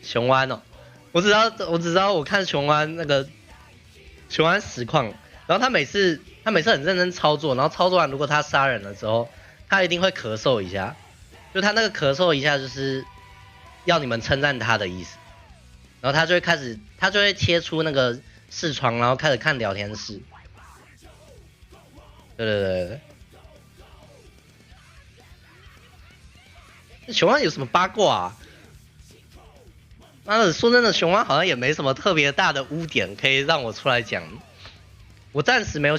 熊湾哦，我只知道我看熊湾那个熊湾实况，然后他每次很认真操作，然后操作完如果他杀人了之后，他一定会咳嗽一下，就他那个咳嗽一下就是要你们称赞他的意思，然后他就会切出那个视窗，然后开始看聊天室。对，熊湾有什么八卦啊？妈的，说真的，熊湾好像也没什么特别大的污点可以让我出来讲。我暂时没有